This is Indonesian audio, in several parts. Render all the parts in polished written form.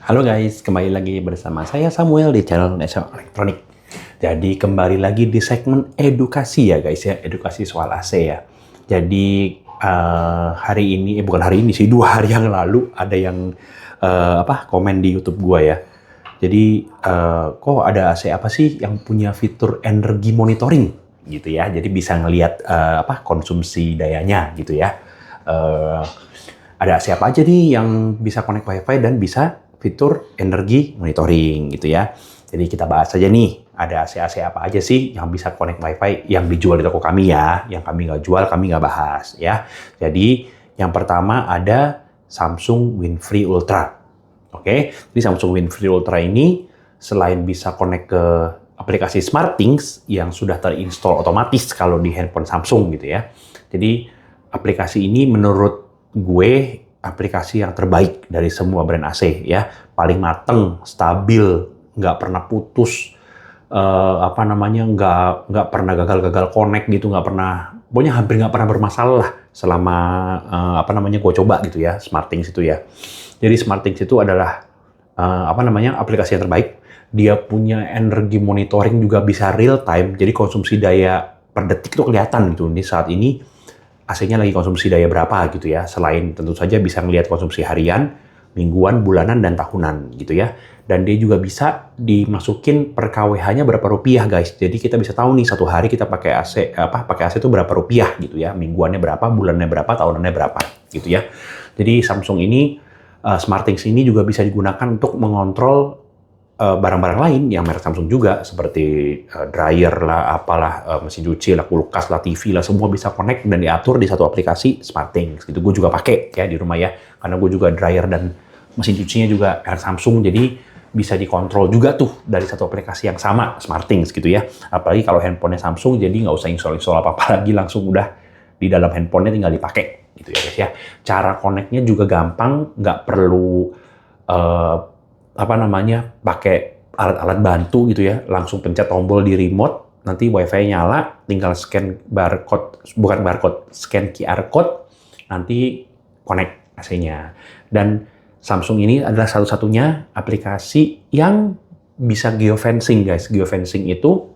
Halo guys, kembali lagi bersama saya Samuel di channel National Electronic. Jadi kembali lagi di segmen edukasi ya guys ya, edukasi soal AC ya. Jadi hari ini, bukan hari ini sih, 2 hari yang lalu ada yang komen di YouTube gua ya. Jadi kok ada AC apa sih yang punya fitur energi monitoring gitu ya. Jadi bisa ngelihat konsumsi dayanya gitu ya. Eh, ada AC apa aja nih yang bisa connect WiFi dan bisa fitur energi monitoring gitu ya. Jadi kita bahas saja nih, ada AC-AC apa aja sih yang bisa connect WiFi yang dijual di toko kami ya, yang kami nggak jual, kami nggak bahas ya. Jadi yang pertama ada Samsung WinFree Ultra. Oke, jadi Samsung WinFree Ultra ini selain bisa connect ke aplikasi SmartThings yang sudah terinstall otomatis kalau di handphone Samsung gitu ya. Jadi aplikasi ini menurut gue aplikasi yang terbaik dari semua brand AC ya, paling mateng, stabil, nggak pernah putus, nggak pernah gagal connect gitu, nggak pernah, pokoknya hampir nggak pernah bermasalah selama gue coba gitu ya, SmartThings itu ya. Jadi SmartThings itu adalah aplikasi yang terbaik. Dia punya energi monitoring juga bisa real time, jadi konsumsi daya per detik itu kelihatan gitu. Di saat ini AC-nya lagi konsumsi daya berapa gitu ya. Selain tentu saja bisa melihat konsumsi harian, mingguan, bulanan, dan tahunan gitu ya. Dan dia juga bisa dimasukin per kWh-nya berapa rupiah guys. Jadi kita bisa tahu nih satu hari kita pakai AC itu berapa rupiah gitu ya. Mingguannya berapa, bulannya berapa, tahunannya berapa gitu ya. Jadi Samsung ini SmartThings ini juga bisa digunakan untuk mengontrol barang-barang lain yang merek Samsung juga, seperti dryer lah, mesin cuci lah, kulkas lah, TV lah, semua bisa connect dan diatur di satu aplikasi SmartThings gitu. Gue juga pakai ya di rumah ya, karena gue juga dryer dan mesin cucinya juga merek Samsung, jadi bisa dikontrol juga tuh dari satu aplikasi yang sama, SmartThings gitu ya. Apalagi kalau handphonenya Samsung, jadi nggak usah install apa-apa lagi, langsung udah di dalam handphonenya tinggal dipakai gitu ya guys ya. Cara connect-nya juga gampang, nggak perlu pakai alat-alat bantu gitu ya, langsung pencet tombol di remote, nanti WiFi nyala, tinggal scan scan QR code, nanti connect AC-nya. Dan Samsung ini adalah satu-satunya aplikasi yang bisa geofencing guys. Geofencing itu,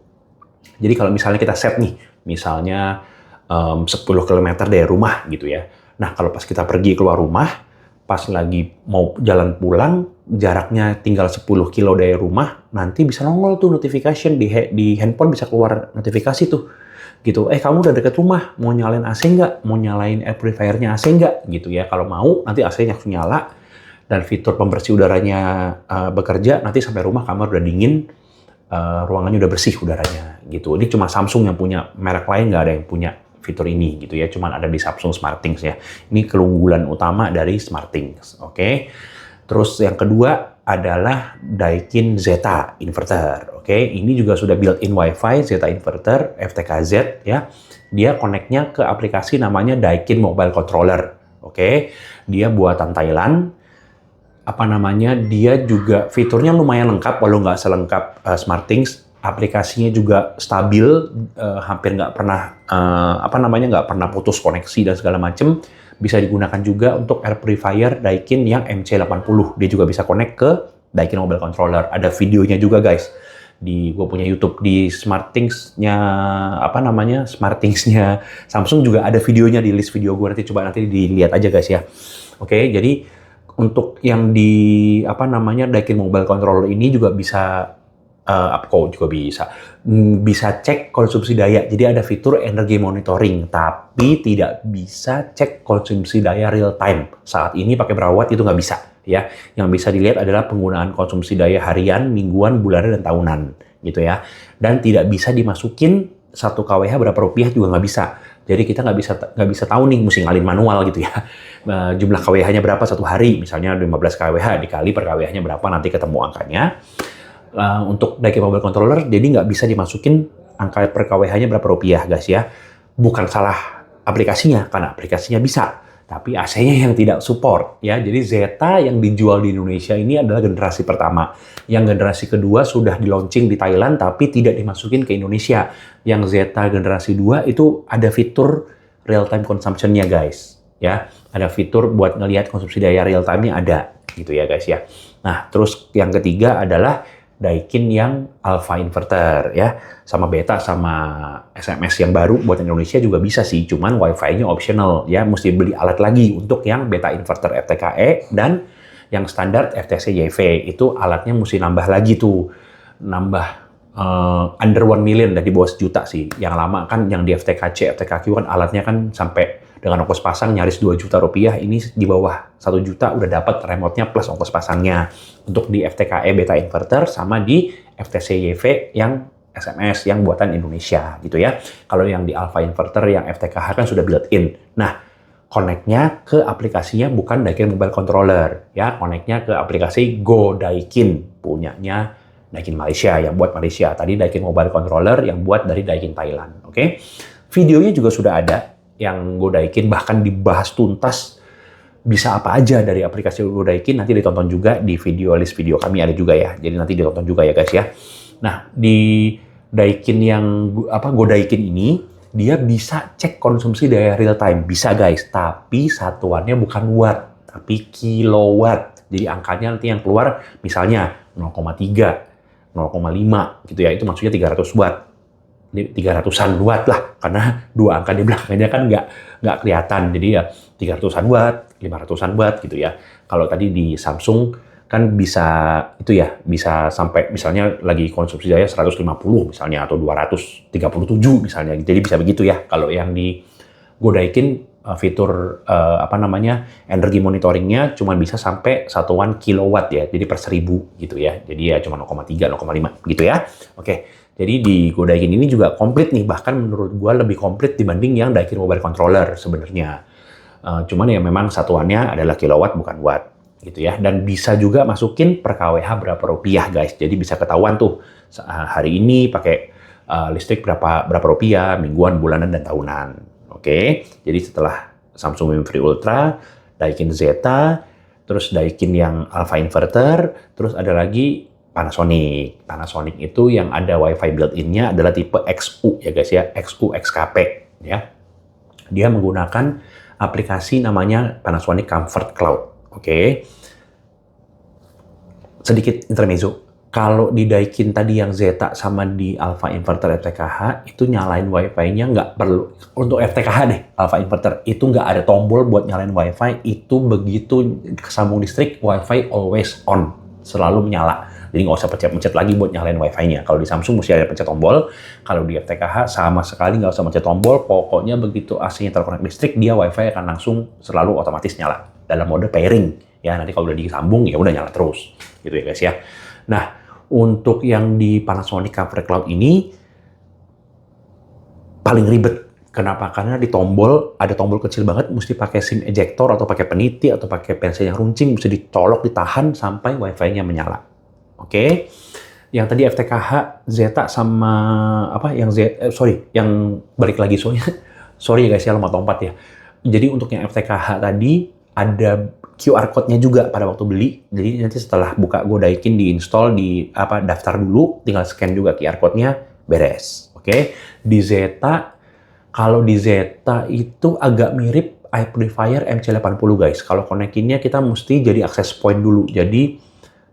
jadi kalau misalnya kita set nih, misalnya 10 km dari rumah gitu ya. Nah kalau pas kita pergi keluar rumah, pas lagi mau jalan pulang, jaraknya tinggal 10 kilo dari rumah, nanti bisa nongol tuh notification di handphone, bisa keluar notifikasi tuh. Gitu, kamu udah deket rumah, mau nyalain AC nggak? Mau nyalain air purifier-nya AC nggak? Gitu ya, kalau mau, nanti AC-nya langsung nyala, dan fitur pembersih udaranya bekerja, nanti sampai rumah kamar udah dingin, ruangannya udah bersih udaranya. Gitu, ini cuma Samsung yang punya, merek lain nggak ada yang punya fitur ini gitu ya, cuman ada di Samsung SmartThings ya. Ini keunggulan utama dari SmartThings, oke? Terus yang kedua adalah Daikin Zeta Inverter, oke? Ini juga sudah built-in WiFi Zeta Inverter FTKZ ya. Dia connect-nya ke aplikasi namanya Daikin Mobile Controller, oke? Dia buatan Thailand. Dia juga fiturnya lumayan lengkap, walau nggak selengkap SmartThings. Aplikasinya juga stabil, hampir nggak pernah nggak pernah putus koneksi dan segala macam. Bisa digunakan juga untuk air purifier Daikin yang MC80. Dia juga bisa connect ke Daikin Mobile Controller. Ada videonya juga guys. Gue punya YouTube di SmartThings-nya SmartThings-nya Samsung juga ada videonya di list video gue, nanti dilihat aja guys ya. Oke, jadi untuk yang di Daikin Mobile Controller ini juga bisa bisa cek konsumsi daya. Jadi ada fitur energi monitoring, tapi tidak bisa cek konsumsi daya real time. Saat ini pakai perawat itu nggak bisa ya. Yang bisa dilihat adalah penggunaan konsumsi daya harian, mingguan, bulanan, dan tahunan gitu ya. Dan tidak bisa dimasukin 1 kWh berapa rupiah juga nggak bisa. Jadi kita nggak bisa tahu nih, mesti ngalin manual gitu ya. Jumlah kWh-nya berapa satu hari, misalnya 15 kWh dikali per kWh-nya berapa, nanti ketemu angkanya. Untuk Daikin Mobile Controller, jadi nggak bisa dimasukin angka per kWh-nya berapa rupiah guys ya. Bukan salah aplikasinya, karena aplikasinya bisa, tapi AC-nya yang tidak support ya. Jadi Zeta yang dijual di Indonesia ini adalah generasi pertama. Yang generasi kedua sudah di launching di Thailand, tapi tidak dimasukin ke Indonesia. Yang Zeta generasi 2 itu ada fitur real time consumption-nya guys ya. Ada fitur buat ngelihat konsumsi daya real time-nya ada gitu ya guys ya. Nah, terus yang ketiga adalah Daikin yang alpha inverter ya, sama beta sama SMS yang baru buat Indonesia juga bisa sih, cuman wifi-nya optional ya, mesti beli alat lagi untuk yang beta inverter FTKE dan yang standar FTC YV itu alatnya mesti nambah lagi tuh, nambah under 1 million, dari bawah 1 juta sih. Yang lama kan yang di FTKC, FTKQ kan alatnya kan sampai dengan ongkos pasang nyaris 2 juta rupiah, ini di bawah 1 juta udah dapat remote-nya plus ongkos pasangnya. Untuk di FTKE beta inverter sama di FTC YV yang SMS yang buatan Indonesia gitu ya. Kalau yang di alpha inverter yang FTKH kan sudah built-in. Nah, connect-nya ke aplikasinya bukan Daikin Mobile Controller ya, connect-nya ke aplikasi Go Daikin punyanya Daikin Malaysia, yang buat Malaysia. Tadi Daikin Mobile Controller yang buat dari Daikin Thailand. Oke. Videonya juga sudah ada yang Go Daikin, bahkan dibahas tuntas bisa apa aja dari aplikasi Go Daikin, nanti ditonton juga di list video kami ada juga ya. Jadi nanti ditonton juga ya guys ya. Nah, di Daikin yang Go Daikin ini dia bisa cek konsumsi daya real time. Bisa guys, tapi satuannya bukan watt, tapi kilowatt. Jadi angkanya nanti yang keluar misalnya 0,3, 0,5 gitu ya. Itu maksudnya 300 watt. 300-an watt lah, karena dua angka di belakangnya kan nggak kelihatan. Jadi ya 300-an watt, 500-an watt gitu ya. Kalau tadi di Samsung kan bisa itu ya, bisa sampai misalnya lagi konsumsi daya 150 misalnya atau 237 misalnya. Jadi bisa begitu ya. Kalau yang di Go Daikin fitur energi monitoringnya cuma bisa sampai satuan kilowatt ya. Jadi per 1000 gitu ya. Jadi ya cuma 0,3, 0,5 gitu ya. Oke. Jadi di Go Daikin ini juga komplit nih, bahkan menurut gua lebih komplit dibanding yang Daikin Mobile Controller sebenarnya. Cuman ya memang satuannya adalah kilowatt bukan watt gitu ya. Dan bisa juga masukin per kWh berapa rupiah guys. Jadi bisa ketahuan tuh hari ini pakai listrik berapa rupiah, mingguan, bulanan, dan tahunan. Oke. Jadi setelah Samsung Win3 Ultra, Daikin Zeta, terus Daikin yang alpha inverter, terus ada lagi Panasonic. Panasonic itu yang ada WiFi built-in-nya adalah tipe XU ya guys ya, XU XKP ya. Dia menggunakan aplikasi namanya Panasonic Comfort Cloud. Oke. Sedikit intermezzo. Kalau di Daikin tadi yang Zeta sama di Alpha Inverter FTKH itu nyalain WiFi-nya nggak perlu. Untuk FTKH deh, Alpha Inverter itu nggak ada tombol buat nyalain WiFi. Itu begitu kesambung listrik, WiFi always on, selalu menyala. Jadi nggak usah pencet-pencet lagi buat nyalain wifi-nya. Kalau di Samsung mesti ada pencet tombol. Kalau di FTKH sama sekali nggak usah pencet tombol. Pokoknya begitu AC-nya terkonek listrik, dia wifi akan langsung selalu otomatis nyala dalam mode pairing. Ya nanti kalau udah disambung ya udah nyala terus, gitu ya guys ya. Nah untuk yang di Panasonic Comfort Cloud ini paling ribet. Kenapa? Karena di tombol ada tombol kecil banget, mesti pakai SIM ejector atau pakai peniti atau pakai pensil yang runcing, mesti dicolok, ditahan sampai wifi-nya menyala. Oke, yang tadi FTKH, Zeta sama yang balik lagi sorry ya guys ya, lompat ya. Jadi untuk yang FTKH tadi ada QR code-nya juga pada waktu beli. Jadi nanti setelah buka Go Daikin diinstal daftar dulu, tinggal scan juga QR code-nya, beres. Oke, di Zeta kalau di Zeta itu agak mirip air purifier MC80 guys. Kalau konekinnya kita mesti jadi access point dulu. Jadi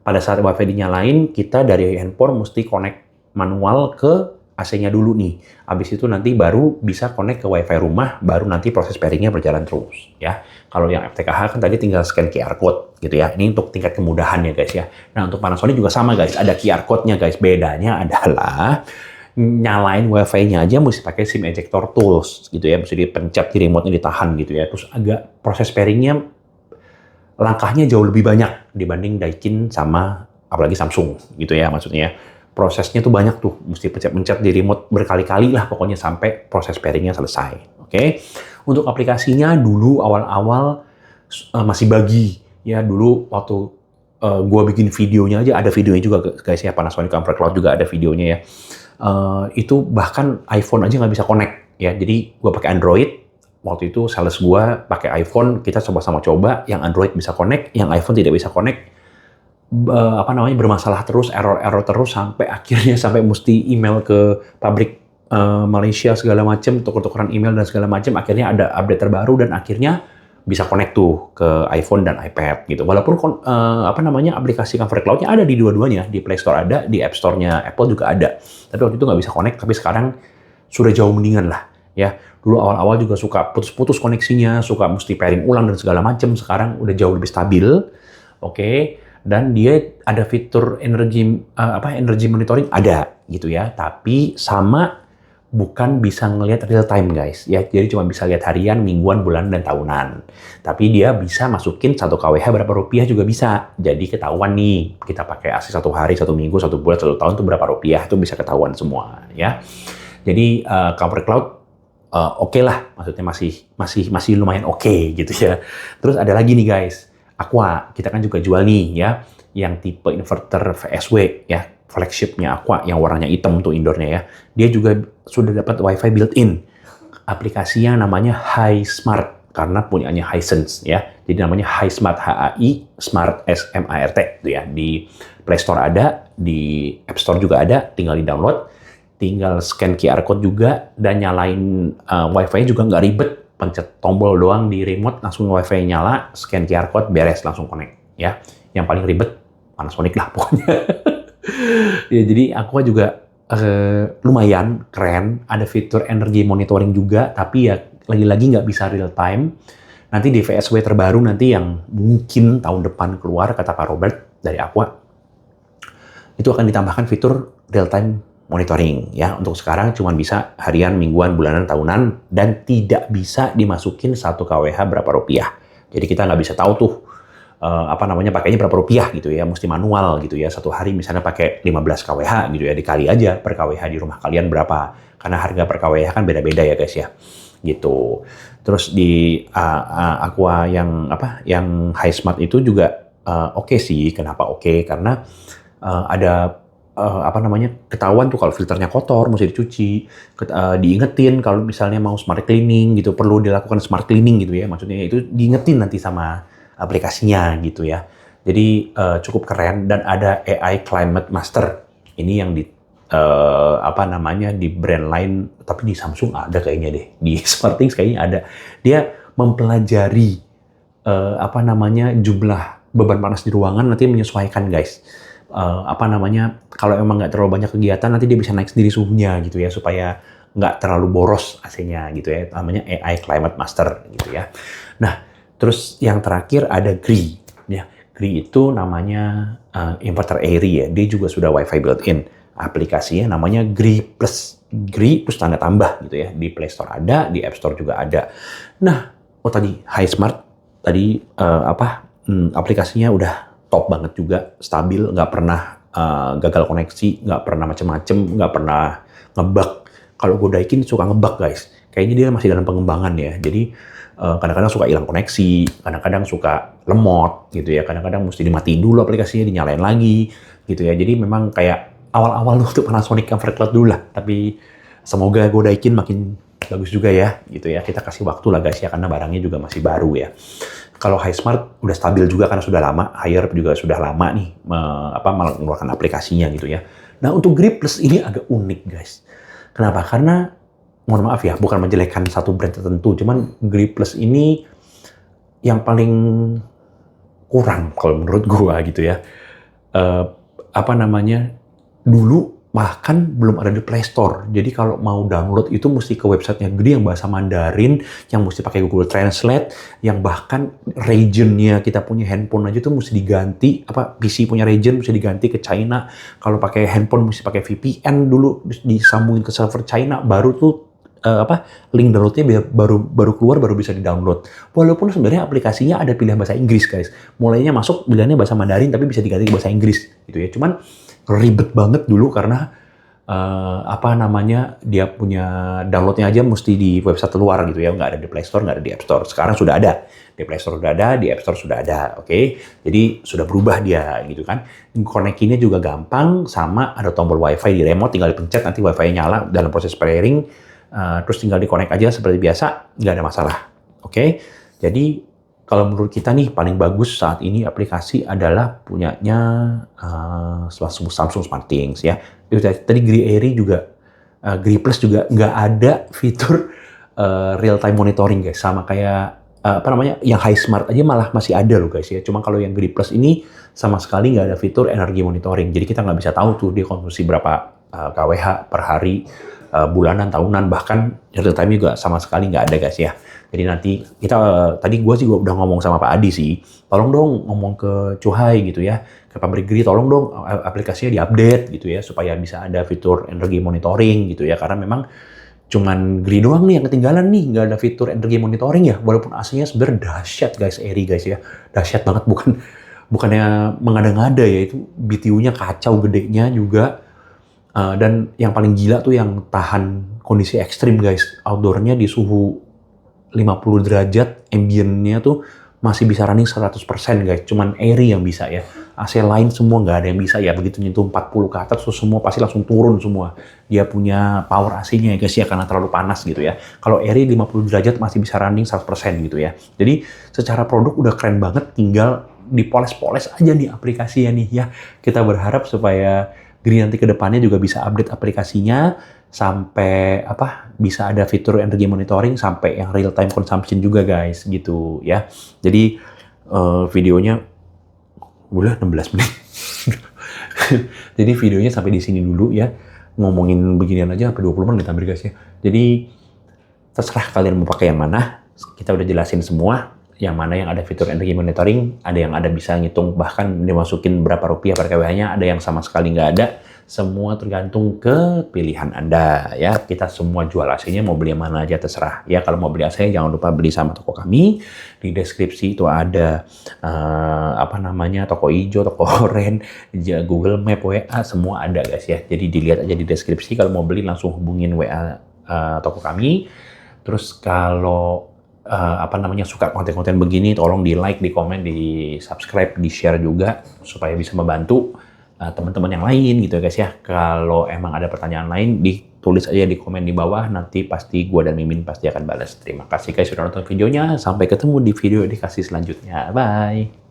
pada saat WiFi dinyalain, kita dari handphone mesti connect manual ke AC-nya dulu nih. Habis itu nanti baru bisa connect ke WiFi rumah, baru nanti proses pairing-nya berjalan terus ya. Kalau yang FTKH kan tadi tinggal scan QR code gitu ya. Ini untuk tingkat kemudahan ya guys ya. Nah untuk Panasonic juga sama guys, ada QR code-nya guys. Bedanya adalah nyalain WiFi-nya aja mesti pakai SIM ejector tools gitu ya. Mesti dipencet, di remote-nya ditahan gitu ya. Terus agak proses pairing-nya langkahnya jauh lebih banyak dibanding Daikin sama apalagi Samsung gitu ya, maksudnya prosesnya tuh banyak tuh, mesti pencet-pencet di remote berkali-kali lah pokoknya sampai proses pairingnya selesai. Oke. Untuk aplikasinya dulu awal-awal masih bagi ya, dulu waktu gua bikin videonya aja, ada videonya juga guys ya, Panasonic Comfort Cloud juga ada videonya ya. Itu bahkan iPhone aja nggak bisa connect ya, jadi gua pakai Android. Waktu itu sales gua pakai iPhone, kita coba-coba, yang Android bisa connect, yang iPhone tidak bisa connect. Bermasalah terus, error terus sampai akhirnya mesti email ke pabrik Malaysia segala macam, tuker-tukeran email dan segala macam. Akhirnya ada update terbaru dan akhirnya bisa connect tuh ke iPhone dan iPad gitu. Walaupun aplikasi Comfort Cloud-nya ada di dua-duanya, di Play Store ada, di App Store-nya Apple juga ada. Tapi waktu itu nggak bisa connect, tapi sekarang sudah jauh mendingan lah ya. Dulu awal-awal juga suka putus-putus koneksinya, suka mesti pairing ulang dan segala macam. Sekarang udah jauh lebih stabil, oke. Dan dia ada fitur energy monitoring ada gitu ya. Tapi sama bukan bisa ngelihat real time guys ya, jadi cuma bisa lihat harian, mingguan, bulan, dan tahunan. Tapi dia bisa masukin 1 kWh berapa rupiah juga bisa. Jadi ketahuan nih kita pakai AC 1 hari, 1 minggu, 1 bulan, 1 tahun itu berapa rupiah, itu bisa ketahuan semua ya. Jadi Comfort Cloud oke lah, maksudnya masih lumayan oke gitu ya. Terus ada lagi nih guys, Aqua kita kan juga jual nih ya, yang tipe inverter VSW ya, flagshipnya Aqua yang warnanya hitam tuh indoornya ya. Dia juga sudah dapat WiFi built-in. Aplikasinya namanya HiSmart karena punyanya Hisense ya. Jadi namanya HiSmart, HAI Smart SMART itu ya. Di Play Store ada, di App Store juga ada, tinggal di-download. Tinggal scan QR code juga dan nyalain WiFi-nya juga nggak ribet. Pencet tombol doang di remote, langsung WiFi nyala, scan QR code, beres, langsung connect ya. Yang paling ribet Panasonic lah pokoknya. Ya, jadi Aqua juga lumayan keren, ada fitur energy monitoring juga, tapi ya lagi-lagi nggak bisa real time. Nanti di VSW terbaru nanti yang mungkin tahun depan keluar, kata Pak Robert dari Aqua, itu akan ditambahkan fitur real time monitoring ya. Untuk sekarang cuma bisa harian, mingguan, bulanan, tahunan, dan tidak bisa dimasukin 1 kWh berapa rupiah. Jadi kita nggak bisa tahu tuh pakainya berapa rupiah gitu ya, mesti manual gitu ya. Satu hari misalnya pakai 15 kWh gitu ya, dikali aja per kWh di rumah kalian berapa, karena harga per kWh kan beda-beda ya guys ya gitu. Terus di Aqua yang HiSmart itu juga oke sih. Kenapa oke? Karena ada ketahuan tuh kalau filternya kotor mesti dicuci, diingetin kalau misalnya mau smart cleaning gitu, perlu dilakukan smart cleaning gitu ya, maksudnya itu diingetin nanti sama aplikasinya gitu ya. Jadi cukup keren. Dan ada AI Climate Master. Ini yang di di brand lain, tapi di Samsung ada kayaknya deh. Di SmartThings kayaknya ada. Dia mempelajari jumlah beban panas di ruangan, nanti menyesuaikan guys. Kalau emang nggak terlalu banyak kegiatan, nanti dia bisa naik sendiri suhunya gitu ya, supaya nggak terlalu boros AC-nya gitu ya. Namanya AI Climate Master gitu ya. Nah, terus yang terakhir ada Gree. Ya, Gree itu namanya inverter Airy ya. Dia juga sudah WiFi built-in. Aplikasinya namanya Gree Plus. Gree plus tanda tambah gitu ya. Di Play Store ada, di App Store juga ada. Nah, tadi HiSmart tadi aplikasinya udah top banget juga, stabil, nggak pernah gagal koneksi, nggak pernah macem-macem, nggak pernah ngebug. Kalau gue Daikin suka ngebug guys. Kayaknya dia masih dalam pengembangan ya. Jadi kadang-kadang suka hilang koneksi, kadang-kadang suka lemot gitu ya, kadang-kadang mesti dimatiin dulu aplikasinya, dinyalain lagi gitu ya. Jadi memang kayak awal-awal tuh Panasonic Comfort Cloud dulu lah, tapi semoga gue Daikin makin bagus juga ya gitu ya. Kita kasih waktu lah guys ya, karena barangnya juga masih baru ya. Kalau HiSmart udah stabil juga karena sudah lama, Haier juga sudah lama nih mengeluarkan aplikasinya gitu ya. Nah, untuk Gree Plus ini agak unik guys. Kenapa? Karena mohon maaf ya, bukan menjelekkan satu brand tertentu, cuman Gree Plus ini yang paling kurang kalau menurut gua gitu ya. Dulu bahkan belum ada di Play Store. Jadi kalau mau download itu mesti ke websitenya Gree yang bahasa Mandarin, yang mesti pakai Google Translate, yang bahkan regionnya kita punya handphone aja tuh mesti diganti, PC punya region mesti diganti ke China. Kalau pakai handphone mesti pakai VPN dulu, disambungin ke server China, baru tuh link downloadnya baru keluar, baru bisa di-download. Walaupun sebenarnya aplikasinya ada pilihan bahasa Inggris guys. Mulainya masuk pilihannya bahasa Mandarin tapi bisa diganti ke bahasa Inggris gitu ya. Cuman ribet banget dulu karena dia punya downloadnya aja mesti di website luar gitu ya, nggak ada di Play Store, nggak ada di App Store. Sekarang sudah ada di Play Store, sudah ada di App Store, sudah ada, oke? Jadi sudah berubah dia gitu kan. Connect-nya juga gampang, sama ada tombol WiFi di remote, tinggal dipencet nanti WiFi nyala dalam proses pairing, terus tinggal di-connect aja seperti biasa, nggak ada masalah, oke? Jadi kalau menurut kita nih paling bagus saat ini aplikasi adalah punyanya Samsung SmartThings ya. Tadi Gree Airy juga, Gree Plus juga nggak ada fitur real time monitoring guys, sama kayak yang high smart aja malah masih ada loh guys ya. Cuma kalau yang Grip Plus ini sama sekali nggak ada fitur energi monitoring. Jadi kita nggak bisa tahu tuh dia konsumsi berapa kWh per hari, bulanan, tahunan, bahkan real time juga sama sekali nggak ada guys ya. Jadi nanti kita, tadi gue sih udah ngomong sama Pak Adi sih, tolong dong ngomong ke Cuhai gitu ya, ke pabrik Gri, tolong dong aplikasinya diupdate gitu ya, supaya bisa ada fitur energi monitoring gitu ya, karena memang cuman Gri doang nih yang ketinggalan nih, nggak ada fitur energi monitoring ya, walaupun aslinya sebenarnya dahsyat guys, Airy guys ya, dahsyat banget, bukannya mengada-ngada ya, itu BTU-nya kacau gedenya juga. Dan yang paling gila tuh yang tahan kondisi ekstrim guys, outdoor-nya di suhu 50 derajat, ambient-nya tuh masih bisa running 100% guys, cuman Airy yang bisa ya. AC lain semua nggak ada yang bisa ya, begitu nyentuh 40 ke atas tuh semua pasti langsung turun semua. Dia punya power AC-nya ya guys ya, karena terlalu panas gitu ya. Kalau Airy 50 derajat masih bisa running 100% gitu ya. Jadi secara produk udah keren banget, tinggal dipoles-poles aja nih aplikasinya nih ya. Kita berharap supaya Gri nanti ke depannya juga bisa update aplikasinya sampai bisa ada fitur energi monitoring sampai yang real time consumption juga guys gitu ya. Jadi videonya udah 16 menit. Jadi videonya sampai di sini dulu ya. Ngomongin beginian aja sampai 20 menit hampir guys ya. Jadi terserah kalian mau pakai yang mana. Kita udah jelasin semua. Yang mana yang ada fitur energi monitoring, ada yang ada bisa ngitung bahkan dimasukin berapa rupiah per kWh-nya, ada yang sama sekali nggak ada. Semua tergantung ke pilihan Anda ya. Kita semua jual AC-nya, mau beli yang mana aja terserah. Ya kalau mau beli AC jangan lupa beli sama toko kami. Di deskripsi itu ada toko hijau, toko oranye, Google Map, WA, semua ada guys ya. Jadi dilihat aja di deskripsi, kalau mau beli langsung hubungin WA toko kami. Terus kalau suka konten-konten begini, tolong di like, di komen, di subscribe, di share juga supaya bisa membantu teman-teman yang lain gitu guys ya. Kalau emang ada pertanyaan lain, ditulis aja di komen di bawah, nanti pasti gua dan Mimin pasti akan balas. Terima kasih guys sudah nonton videonya, sampai ketemu di video edukasi selanjutnya, bye.